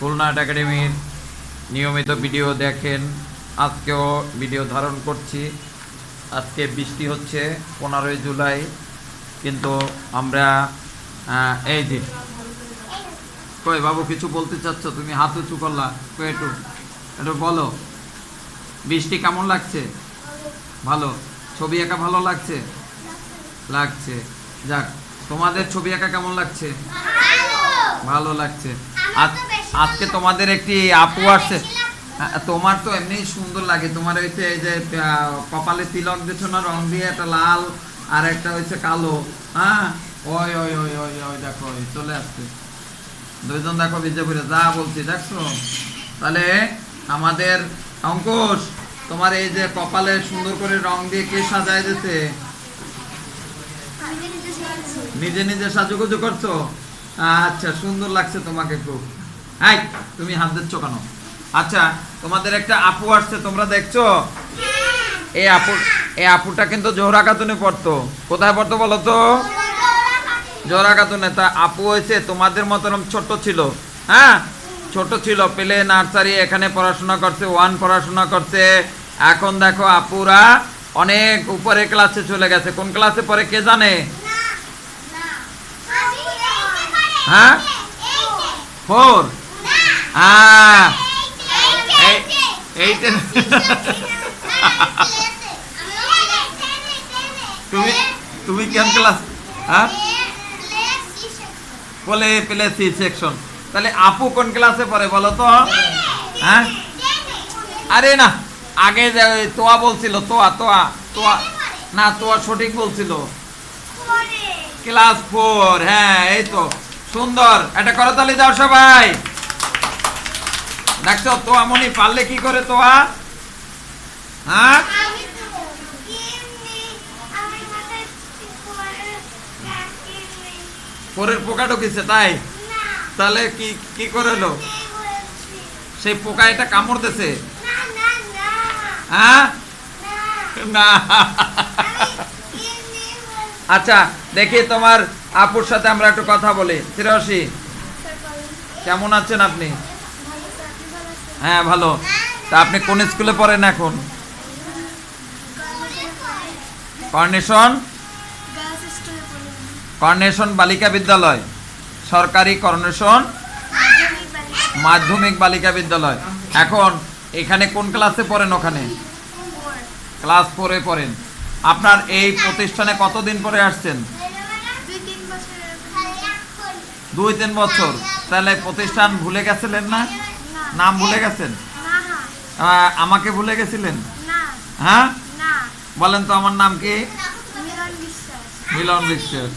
খুলনা একাডেমির নিয়মিত ভিডিও দেখেন। আজকেও ভিডিও ধারণ করছি। আজকে বৃষ্টি হচ্ছে 15 জুলাই, কিন্তু আমরা এই যে কই বাবু কিছু বলতে চাচ্ছ? তুমি হাত উঁচু করলা, কই একটু একটু বলো। বৃষ্টি কেমন লাগছে? ভালো। ছবি আঁকা ভালো লাগছে? লাগছে। যাক, তোমাদের ছবি আঁকা কেমন লাগছে? ভালো লাগছে। আজকে তোমাদের একটি আপু আসছে। তোমার তো এমনি সুন্দর লাগে। তোমার হচ্ছে এই যে কপালে তিলক দিচ্ছ না, রং দিয়ে, একটা লাল আর একটা হচ্ছে কালো। হ্যাঁ, ওই ওই ওই ওই ওই দেখো চলে আসছে দুইজন, দেখো ভিজে ভিজে যা বলছি দেখছো। তাহলে আমাদের অঙ্কুশ, তোমার এই যে কপালে সুন্দর করে রং দিয়ে কে সাজায় দিতে? নিজে নিজে সাজুগুজু করছো? আচ্ছা, সুন্দর লাগছে তোমাকে খুব। হাই, তুমি হাত দিচ্ছ কেন? আচ্ছা, তোমাদের একটা আপু আসছে, তোমরা দেখছো? এই আপুটা কিন্তু জোহরা খাতুনে পড়তো। কোথায় পড়তো বলো তো? জোহরা খাতুনে। তা আপু হয়েছে তোমাদের মতন ছোট ছিল। হ্যাঁ, ছোট ছিল, পেলে নার্সারি এখানে পড়াশোনা করছে, 1 পড়াশোনা করছে। এখন দেখো আপুরা অনেক উপরে ক্লাসে চলে গেছে। কোন ক্লাসে পড়ে কে জানে? হ্যাঁ, 4। তুমি কোন ক্লাস? হ্যাঁ, বলে প্লে সি সেকশন। তাহলে আপু কোন ক্লাসে পড়ে বলো তো? হ্যাঁ, আরে না, আগে তোয়া বলছিল, তোয়া তোয়া তোয়া না, তোয়া সঠিক বলছিল, ক্লাস 4। হ্যাঁ, এই তো সুন্দর। একটা করতালি দাও সবাই। দেখছো তোয়া মনি পারলে কি করে তোয়া? হ্যাঁ, পরের পোকা ঢুকেছে তাই? তাহলে কি কি করলো? সেই পোকা এটা কামড় দিছে? হ্যাঁ, না। আচ্ছা, দেখি তোমার আপুর সাথে আমরা একটু কথা বলি। শ্রেয়সী, কেমন আছেন আপনি? হ্যাঁ, ভালো। তা আপনি কোন স্কুলে পড়েন এখন? কর্নেশন বালিকা বিদ্যালয়, সরকারি কর্নেশন মাধ্যমিক বালিকা বিদ্যালয়। এখন এখানে কোন ক্লাসে পড়েন? ওখানে ক্লাস 4-এ পড়েন। আপনার এই প্রতিষ্ঠানে কতদিন পরে আসছেন? 2-3 বছর। তাহলে প্রতিষ্ঠান ভুলে গেছিলেন না? নাম ভুলে গেছেন? আমাকে ভুলে গেছিলেন? হ্যাঁ, বলেন তো আমার নাম কি? মিলন বিশ্বাস।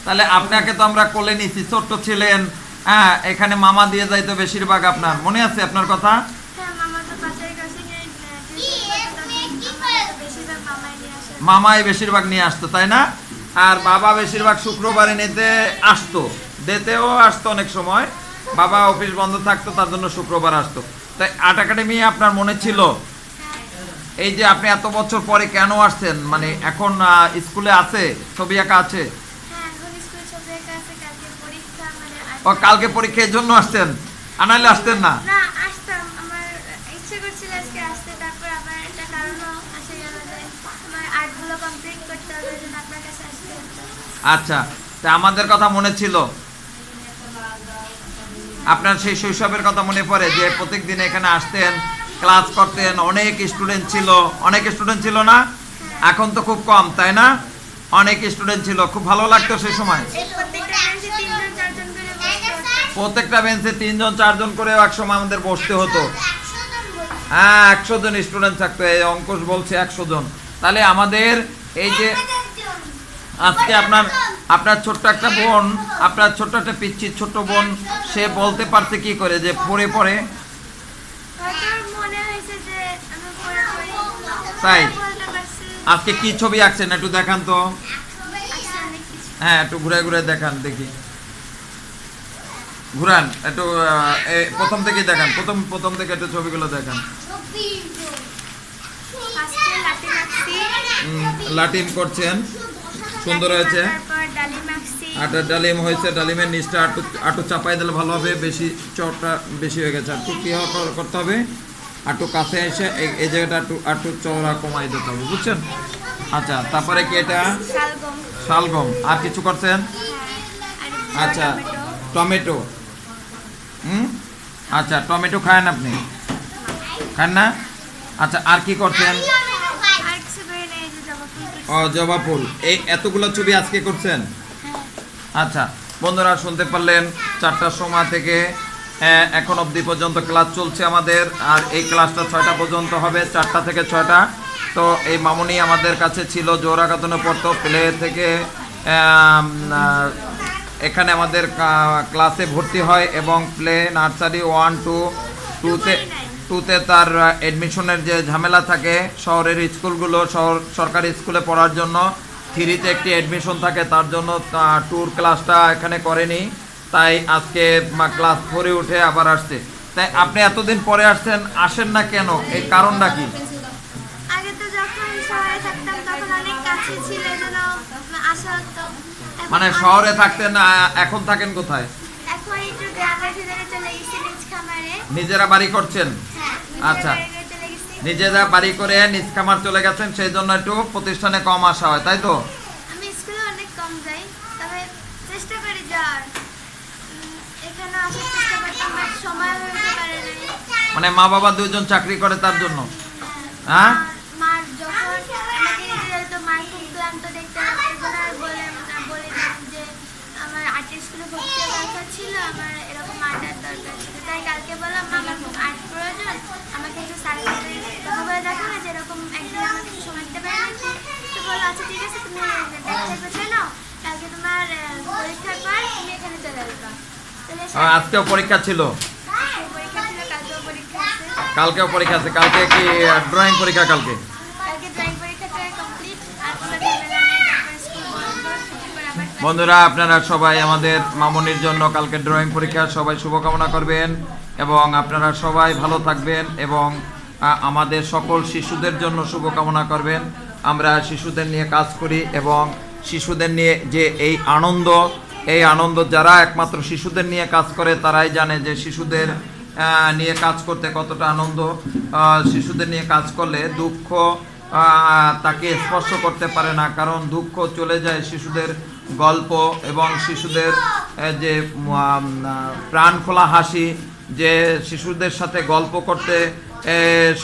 তাহলে আপনাকে তো আমরা কোলে নিছি, ছোট্ট ছিলেন। হ্যাঁ, এখানে মামা দিয়ে যাইতো বেশিরভাগ। আপনার মনে আছে আপনার কথা? মামাই বেশিরভাগ নিয়ে আসতো, তাই না? আর বাবা বেশিরভাগ শুক্রবারে নিতে আসতো, দিতেও আসতো অনেক সময়। বাবা অফিস বন্ধ থাকতো, তার জন্য শুক্রবার আসতো। তাই আর্ট একাডেমি আপনার মনে ছিল? এই যে আপনি এত বছর পরে কেন আসছেন? মানে এখন স্কুলে আছে, ছবি আঁকা আছে? ও, কালকে পরীক্ষার জন্য আসছেন, আনাইলে আসতেন না? আচ্ছা, তা আমাদের কথা মনে ছিল? আপনার সেই শৈশবের কথা মনে পড়ে যে প্রত্যেকদিন এখানে আসতেন, ক্লাস করতেন, অনেক স্টুডেন্ট ছিল? অনেক স্টুডেন্ট ছিল না? এখন তো খুব কম, তাই না? অনেক স্টুডেন্ট ছিল, খুব ভালো লাগতো সেই সময়। প্রত্যেকটা বেঞ্চে 3-4 জন করে এক সময় আমাদের বসতে হতো। হ্যাঁ, 100 জন স্টুডেন্ট থাকতো। এই অঙ্কুশ বলছে 100 জন। তাহলে আমাদের এই যে আজকে আপনার ছোট্ট একটা বোন, আপনার ছোট্ট একটা পিচ্ছি ছোট্ট বোন, সে বলতে পারছে কি করে যে পড়ে পড়ে? তাই? আজকে কি ছবি আঁকছেন একটু দেখান তো। হ্যাঁ, একটু ঘুরে ঘুরে দেখান দেখি। ঘুরান একটু, প্রথম থেকে দেখান, প্রথম থেকে একটু ছবিগুলো দেখান। লাটিম করছেন, সুন্দর হয়েছে। আটা ডালিম হয়েছে, ডালিমের নিচটা আটু চাপাই দিলে ভালো হবে, বেশি চটটা বেশি হয়ে গেছে। একটু কী করতে হবে, আটু কাছে এসে এই জায়গাটা আটু চওড়া কমাই দিতে হবে, বুঝছেন? আচ্ছা, তারপরে কি এটা শালগম। আর কিছু করছেন? আচ্ছা, টমেটো। আচ্ছা, টমেটো খান আপনি? খান না? আচ্ছা, আর কি করছেন? ও, জবা ফুল। এই এতগুলো ছবি আজকে করছেন? আচ্ছা বন্ধুরা, শুনতে পারলেন 4টার সময় থেকে এখন অবধি পর্যন্ত ক্লাস চলছে আমাদের। আর এই ক্লাসটা 6টা পর্যন্ত হবে, 4টা থেকে 6টা। তো এই মামুনি আমাদের কাছে ছিল, জোড়াকাতনে পড়তো প্লে থেকে এখানে আমাদের ক্লাসে ভর্তি হয় এবং প্লে নার্সারি 1, 2, 2তে তার অ্যাডমিশনের যে ঝামেলা থাকে, শহরের স্কুলগুলো সরকারি স্কুলে পড়ার জন্য 3তে একটি অ্যাডমিশন থাকে, তার জন্য ট্যুর ক্লাসটা এখানে করেনি, তাই আজকে ক্লাস 4-এ উঠে আবার আসছে। তাই আপনি এতদিন পরে আসেন না কেন, এই কারণটা কি? আগে তো যখন শহরে থাকতাম তখন অনেক কাছে ছিল, এজন্য আসা হতো। মানে শহরে থাকতেন, এখন থাকেন কোথায়? এখন একটু গ্রামের ভিতরে চলে গেছি, নিজ খামারে। নিজেরা বাড়ি করছেন? আচ্ছা, নিজেরা বাড়ি করে নিজ খামার চলে গেছেন, সেই জন্য একটু প্রতিষ্ঠানে কম আসা হয়, তাই তো? আমি স্কুলে অনেক কম যাই, তবে চেষ্টা করি যাওয়ার। এখানে আসার চেষ্টা করতাম, বাট সময় হয়ে উঠতে পারে না। মানে মা বাবা দুইজন চাকরি করে, তার জন্য? হ্যাঁ, মার যখন আমাকে নিতে যেত, মার খুব ক্লান্ত দেখতে বললাম যে আমার আর্টের স্কুলে ভর্তি হওয়ার দরকার ছিল, আমার এরকম আর্টের দরকার ছিল। তাই কালকে বললাম আমার খুব আর্ট প্রয়োজন, আমাকে একটু স্যারের সাথে কথা বলে দেখো না, যেরকম একদিন আমাকে একটু সময় দিতে পারে না। তো বললো আচ্ছা ঠিক আছে, তুমি ব্যাগটা গোছায় নাও, কালকে তোমার পরীক্ষার পর তুমি এখানে চলে আসবা। আজকেও পরীক্ষা ছিল? পরীক্ষা ছিল, কালকেও পরীক্ষা আছে। কালকেও পরীক্ষা আছে? কালকে কি ড্রয়িং পরীক্ষা? কালকে ড্রয়িং পরীক্ষাটা কমপ্লিট। আর বন্ধুরা, আপনারা সবাই আমাদের মামনির জন্য কালকে ড্রয়িং পরীক্ষা, সবাই শুভকামনা করবেন এবং আপনারা সবাই ভালো থাকবেন এবং আমাদের সকল শিশুদের জন্য শুভকামনা করবেন। আমরা শিশুদের নিয়ে কাজ করি এবং শিশুদের নিয়ে যে এই আনন্দ যারা একমাত্র শিশুদের নিয়ে কাজ করে তারাই জানে যে শিশুদের নিয়ে কাজ করতে কতটা আনন্দ। শিশুদের নিয়ে কাজ করলে দুঃখ তাকে স্পর্শ করতে পারে না, কারণ দুঃখ চলে যায় শিশুদের গল্প এবং শিশুদের যে প্রাণ খোলা হাসি, যে শিশুদের সাথে গল্প করতে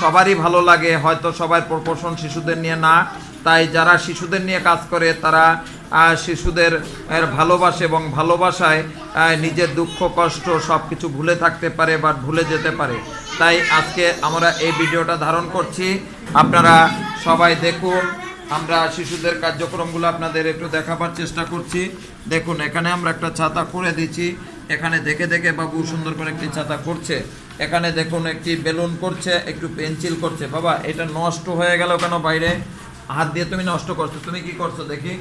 সবারই ভালো লাগে, হয়তো সবার প্রপোর্শন শিশুদের নিয়ে না। তাই যারা শিশুদের নিয়ে কাজ করে তারা শিশুদের ভালোবাসে এবং ভালোবাসায় নিজের দুঃখ কষ্ট সব কিছু ভুলে থাকতে পারে বা ভুলে যেতে পারে। তাই আজকে আমরা এই ভিডিওটা ধারণ করছি, আপনারা সবাই দেখুন। আমরা শিশুদের কার্যক্রমগুলো আপনাদের একটু দেখাবার চেষ্টা করছি। দেখুন, এখানে আমরা একটা ছাতা করে দিচ্ছি, এখানে দেখে দেখে বাবু সুন্দর করে একটি ছাতা করছে। এখানে দেখুন একটি বেলুন করছে, একটু পেন্সিল করছে। বাবা, এটা নষ্ট হয়ে গেল কেন? বাইরে হাত দিয়ে তুমি নষ্ট করছো, তুমি কি করছো দেখি?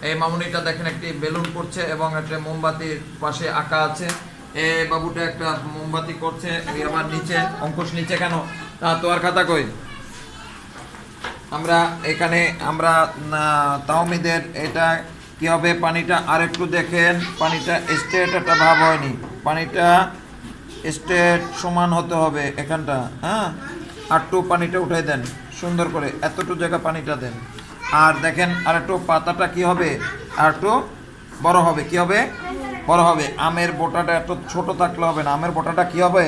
এই মামুনিটা দেখেন একটি বেলুন করছে এবং একটা মোমবাতির পাশে আঁকা আছে। এ বাবুটা একটা মোমবাতি করছে, আবার নিচে অঙ্কুশ নিচে কেন? তোমার খাতা কই? আমরা তাওমিদের এটা কি হবে, পানিটা আরেকটু দেখেন, পানিটা স্ট্রেট একটা ভাব হয়নি, পানিটা স্ট্রেট সমান হতে হবে এখানটা। হ্যাঁ, আরটু পানিটা উঠাই দেন সুন্দর করে, এতটুকু জায়গা পানিটা দেন। আর দেখেন আরেকটু পাতাটা কি হবে, আরেকটু বড় হবে। কি হবে? বড় হবে। আমের বোটাটা এত ছোট থাকলে হবে না, আমের বোটাটা কি হবে,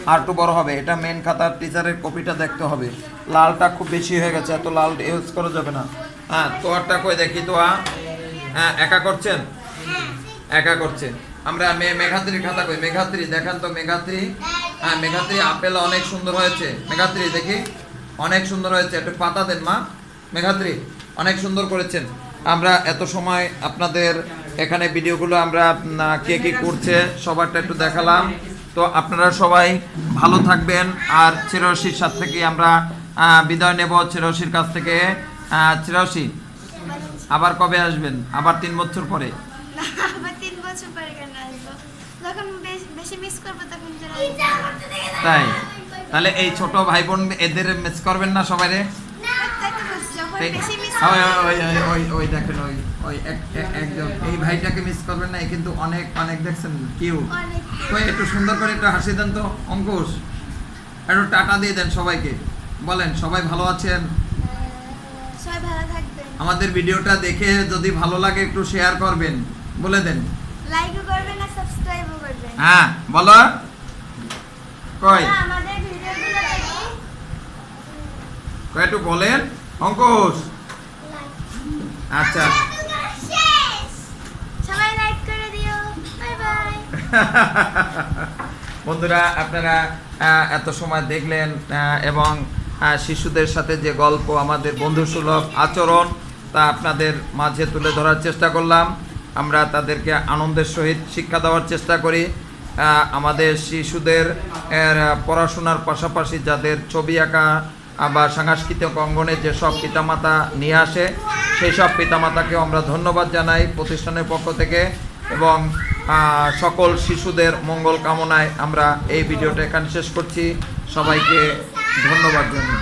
আর একটু বড় হবে। এটা মেন খাতার টিচারের কপিটা দেখতে হবে। লালটা খুব বেশি হয়ে গেছে, এত লাল ইউজ করা যাবে না। হ্যাঁ, তোয়ারটা কই দেখি তো। হ্যাঁ, একা করছেন? একা করছে। আমরা মেঘাত্রীর খাতা কই? মেঘাত্রী দেখান তো, মেঘাত্রী। হ্যাঁ, মেঘাত্রী আপেল অনেক সুন্দর হয়েছে। মেঘাত্রী দেখি, অনেক সুন্দর হয়েছে, একটু পাতা দেন মা। মেঘাত্রী অনেক সুন্দর করেছেন। আমরা এত সময় আপনাদের এখানে ভিডিওগুলো আমরা কে কী করছে সবারটা একটু দেখালাম। তো আপনারা সবাই ভালো থাকবেন। আর শ্রেয়সীর সাথে থেকে আমরা বিদায় নেব, শ্রেয়সীর কাছ থেকে। শ্রেয়সী, আবার কবে আসবেন? আবার 3 বছর পরে? আবার 3 বছর পরে কেন আসবো? যখন বেশি মিস করব তখন চলে আসবো। তাই? তাহলে এই ছোট ভাই বোন এদের মিস করবেন না সবাইরে? তাই তো বলছি, যখন বেশি মিস ওই দেখেন ওই একজন এই ভাইটাকে মিস করবেন না, কিন্তু অনেক অনেক দেখছেন কিউট। অনেক ওই একটু সুন্দর করে একটু হাসি দেন তো অঙ্কুশ, একটু টাটা দিয়ে দেন সবাইকে, বলেন সবাই ভালো আছেন। সবাই ভালো থাকবেন, আমাদের ভিডিওটা দেখে যদি ভালো লাগে একটু শেয়ার করবেন, বলে দেন। লাইকও করবেন আর সাবস্ক্রাইবও করবেন। হ্যাঁ বলো কই আমাদের ভিডিওগুলো দেখি কই একটু বলেন অঙ্কুশ। আচ্ছা সবাই লাইক করে দিও, বাই বাই। বন্ধুরা আপনারা এত সময় দেখলেন এবং শিশুদের সাথে যে গল্প, আমাদের বন্ধুসুলভ আচরণ, তা আপনাদের মাঝে তুলে ধরার চেষ্টা করলাম। আমরা তাদেরকে আনন্দের সহিত শিক্ষা দেওয়ার চেষ্টা করি। আমাদের শিশুদের পড়াশোনার পাশাপাশি যাদের ছবি আঁকা বা সাংস্কৃতিক অঙ্গনে যেসব পিতামাতা নিয়ে আসে, সেই সব পিতামাতাকেও আমরা ধন্যবাদ জানাই প্রতিষ্ঠানের পক্ষ থেকে, এবং সকল শিশুদের মঙ্গল কামনায় আমরা এই ভিডিওটা এখানে শেষ করছি। সবাইকে ধন্যবাদ জানাই।